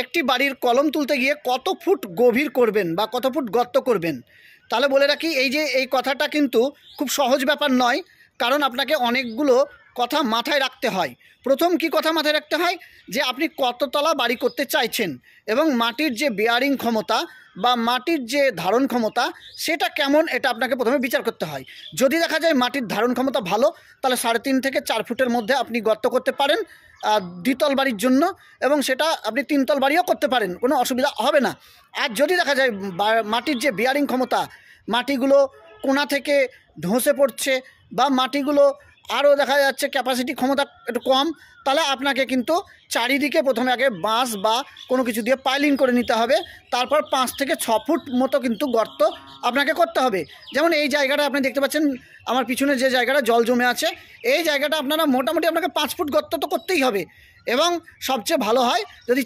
একটি বাড়ির কলম তুলতে গিয়ে কত ফুট গভীর করবেন বা কত ফুট গর্ত করবেন। তাহলে বলে রাখি, এই কথাটা কিন্তু খুব সহজ ব্যাপার নয়, কারণ আপনাকে অনেকগুলো কথা মাথায় রাখতে হয়। প্রথম কি কথা মাথায় রাখতে হয়, যে আপনি কততলা বাড়ি করতে চাইছেন এবং মাটির যে বেয়ারিং ক্ষমতা বা মাটির যে ধারণ ক্ষমতা সেটা কেমন, এটা আপনাকে প্রথমে বিচার করতে হয়। যদি দেখা যায় মাটির ধারণ ক্ষমতা ভালো, তাহলে 3.5 থেকে 4 ফুটের মধ্যে আপনি গর্ত করতে পারেন দ্বিতল বাড়ির জন্য, এবং সেটা আপনি 3 তল বাড়িও করতে পারেন, কোনো অসুবিধা হবে না। আর যদি দেখা যায় মাটির যে বেয়ারিং ক্ষমতা, মাটিগুলো কোণা থেকে ধসে পড়ছে বা মাটিগুলো আরও দেখা যাচ্ছে ক্যাপাসিটি ক্ষমতা একটু কম, তাহলে আপনাকে কিন্তু চারিদিকে প্রথমে আগে বাঁশ বা কোনো কিছু দিয়ে পাইলিং করে নিতে হবে। তারপর 5 থেকে 6 ফুট মতো কিন্তু গর্ত আপনাকে করতে হবে। যেমন এই জায়গাটা আপনি দেখতে পাচ্ছেন, আমার পিছনে যে জায়গাটা জল জমে আছে, এই জায়গাটা আপনারা মোটামুটি আপনাকে 5 ফুট গর্ত তো করতেই হবে। এবং সবচেয়ে ভালো হয় যদি